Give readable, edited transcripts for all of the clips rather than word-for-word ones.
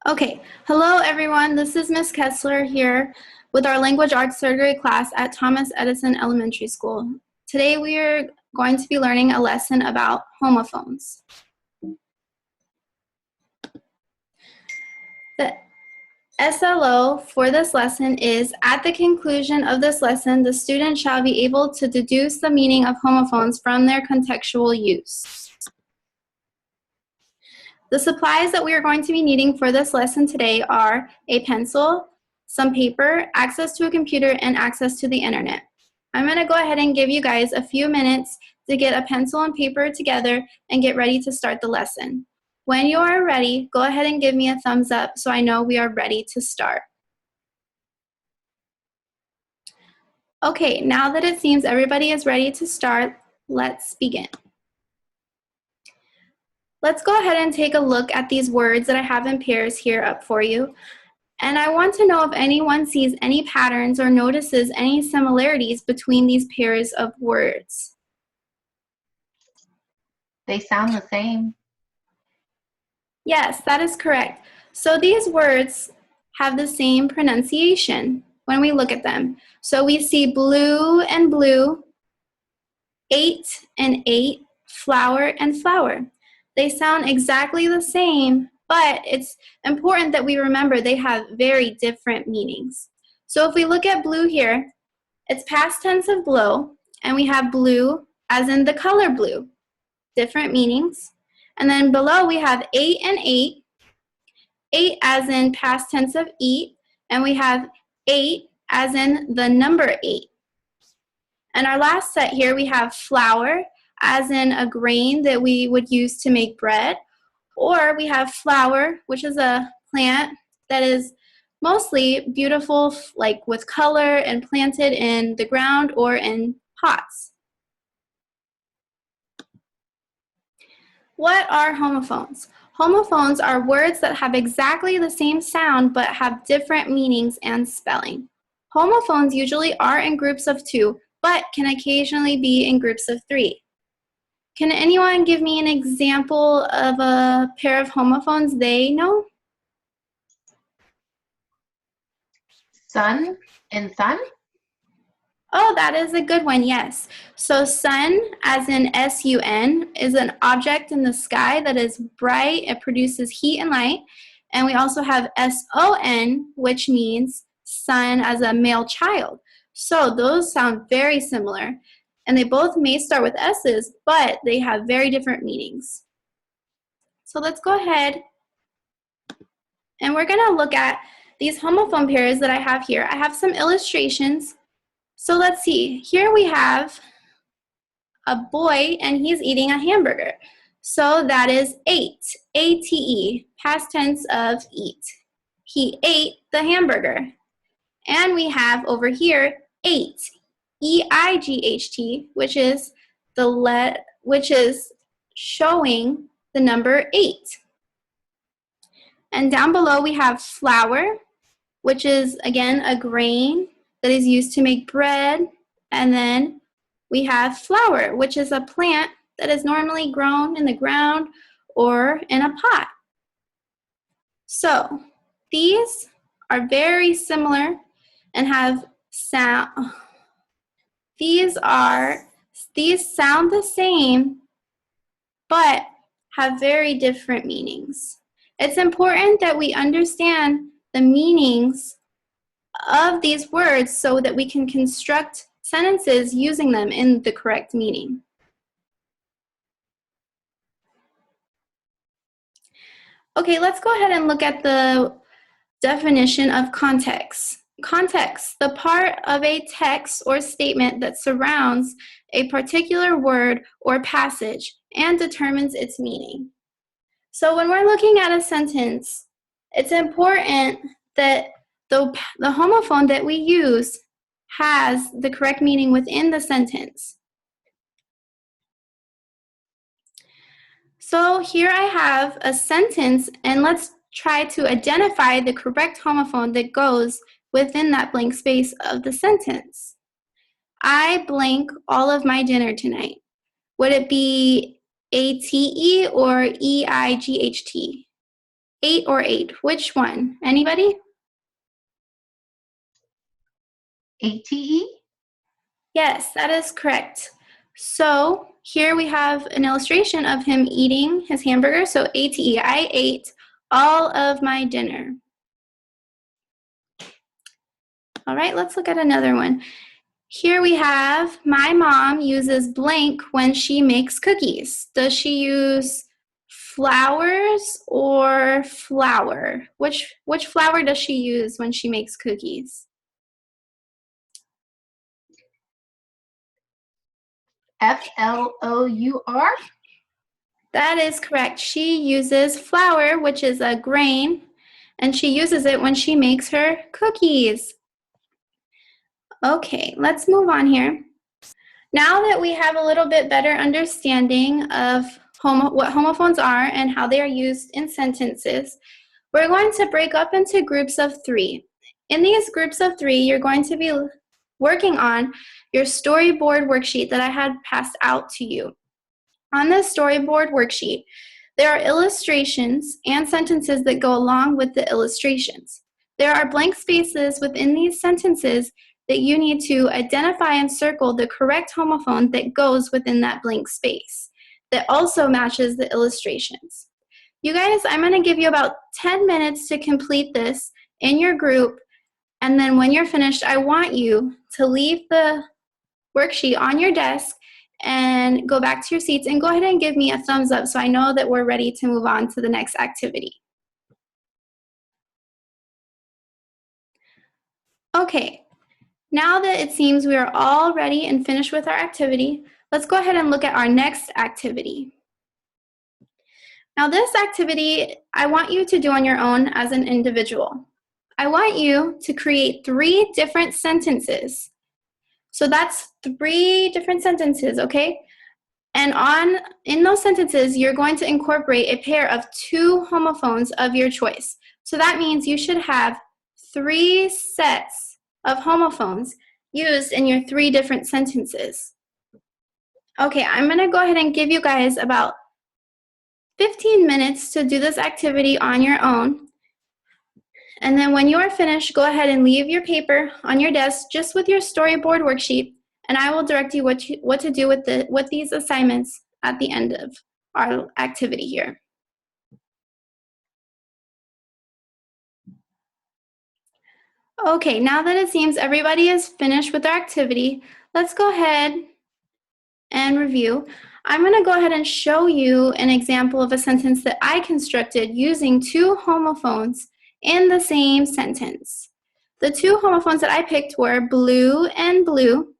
Okay, hello everyone. This is Miss Kessler here with our Language Arts Third grade class at Thomas Edison Elementary School. Today we are going to be learning a lesson about homophones. The SLO for this lesson is, at the conclusion of this lesson, the student shall be able to deduce the meaning of homophones from their contextual use. The supplies that we are going to be needing for this lesson today are a pencil, some paper, access to a computer, and access to the internet. I'm going to go ahead and give you guys a few minutes to get a pencil and paper together and get ready to start the lesson. When you are ready, go ahead and give me a thumbs up so I know we are ready to start. Okay, now that it seems everybody is ready to start, let's begin. Let's go ahead and take a look at these words that I have in pairs here up for you. And I want to know if anyone sees any patterns or notices any similarities between these pairs of words. They sound the same. Yes, that is correct. So these words have the same pronunciation when we look at them. So we see blue and blue, ate and ate, flower and flower. They sound exactly the same, but it's important that we remember they have very different meanings. So if we look at blue here, it's past tense of blow, and we have blue as in the color blue, different meanings. And then below we have ate and ate, ate as in past tense of eat, and we have ate as in the number 8. And our last set here, we have flour as in a grain that we would use to make bread, or we have flower, which is a plant that is mostly beautiful, like with color and planted in the ground or in pots. What are homophones? Homophones are words that have exactly the same sound but have different meanings and spelling. Homophones usually are in groups of 2, but can occasionally be in groups of 3. Can anyone give me an example of a pair of homophones they know? Sun and sun? Oh, that is a good one, yes. So sun, as in S-U-N, is an object in the sky that is bright. It produces heat and light. And we also have S-O-N, which means son as a male child. So those sound very similar. And they both may start with S's, but they have very different meanings. So let's go ahead and we're going to look at these homophone pairs that I have here. I have some illustrations. So let's see. Here we have a boy and he's eating a hamburger. So that is ate, A-T-E, past tense of eat. He ate the hamburger. And we have over here ate, E-I-G-H-T, which is showing the number 8. And down below we have flour, which is again a grain that is used to make bread. And then we have flower, which is a plant that is normally grown in the ground or in a pot. So these are very similar and have sound. These sound the same, but have very different meanings. It's important that we understand the meanings of these words so that we can construct sentences using them in the correct meaning. Okay, let's go ahead and look at the definition of context. Context, the part of a text or statement that surrounds a particular word or passage and determines its meaning. So when we're looking at a sentence, it's important that the homophone that we use has the correct meaning within the sentence. So here I have a sentence, and let's try to identify the correct homophone that goes within that blank space of the sentence. I blank all of my dinner tonight. Would it be A-T-E or E-I-G-H-T? 8 or 8? Which one? Anybody? ATE? Yes, that is correct. So here we have an illustration of him eating his hamburger. So ATE, I ate all of my dinner. All right, let's look at another one. Here we have, my mom uses blank when she makes cookies. Does she use flowers or flour? Which flour does she use when she makes cookies? FLOUR? That is correct. She uses flour, which is a grain, and she uses it when she makes her cookies. Okay, let's move on here. Now that we have a little bit better understanding of what homophones are and how they are used in sentences, we're going to break up into groups of 3. In these groups of 3, you're going to be working on your storyboard worksheet that I had passed out to you. On this storyboard worksheet, there are illustrations and sentences that go along with the illustrations. There are blank spaces within these sentences that you need to identify and circle the correct homophone that goes within that blank space that also matches the illustrations. You guys, I'm going to give you about 10 minutes to complete this in your group, and then when you're finished, I want you to leave the worksheet on your desk and go back to your seats and go ahead and give me a thumbs up so I know that we're ready to move on to the next activity. Okay, now that it seems we are all ready and finished with our activity, let's go ahead and look at our next activity. Now this activity, I want you to do on your own as an individual. I want you to create 3 different sentences. So that's 3 different sentences, okay? And in those sentences, you're going to incorporate a pair of 2 homophones of your choice. So that means you should have 3 sets of homophones used in your 3 different sentences. Okay, I'm going to go ahead and give you guys about 15 minutes to do this activity on your own. And then when you are finished, go ahead and leave your paper on your desk just with your storyboard worksheet, and I will direct you what to do with these assignments at the end of our activity here. Okay, now that it seems everybody is finished with their activity, let's go ahead and review. I'm going to go ahead and show you an example of a sentence that I constructed using 2 homophones in the same sentence. The 2 homophones that I picked were blue and blue.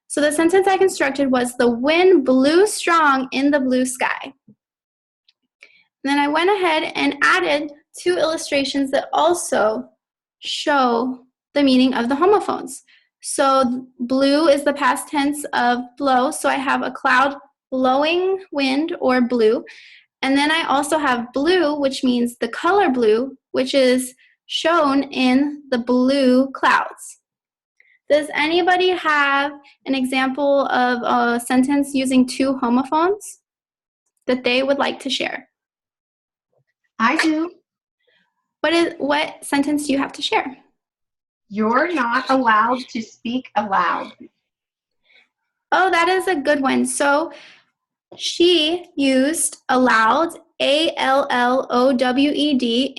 So the sentence I constructed was, the wind blew strong in the blue sky. Then I went ahead and added 2 illustrations that also show the meaning of the homophones. So blue is the past tense of blow, so I have a cloud blowing wind or blue. And then I also have blue, which means the color blue, which is shown in the blue clouds. Does anybody have an example of a sentence using 2 homophones that they would like to share? I do. What sentence do you have to share? You're not allowed to speak aloud. Oh, that is a good one. So she used allowed, ALLOWED,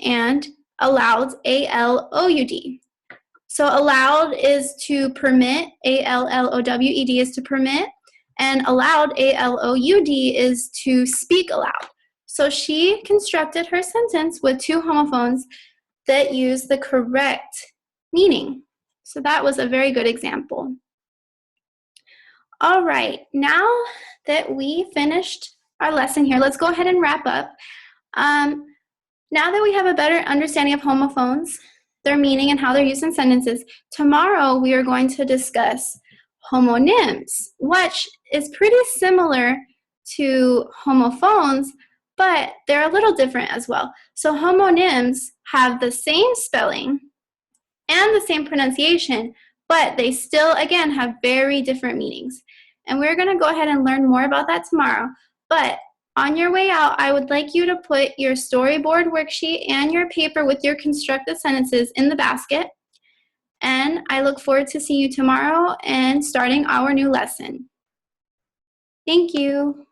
and allowed, ALOUD. So allowed is to permit, ALLOWED is to permit, and allowed, ALOUD, is to speak aloud. So she constructed her sentence with 2 homophones that use the correct meaning. So that was a very good example. All right, now that we finished our lesson here, let's go ahead and wrap up. Now that we have a better understanding of homophones, their meaning, and how they're used in sentences, tomorrow we are going to discuss homonyms, which is pretty similar to homophones, but they're a little different as well. So homonyms have the same spelling and the same pronunciation, but they still, again, have very different meanings. And we're going to go ahead and learn more about that tomorrow. But On your way out, I would like you to put your storyboard worksheet and your paper with your constructed sentences in the basket. And I look forward to seeing you tomorrow and starting our new lesson. Thank you.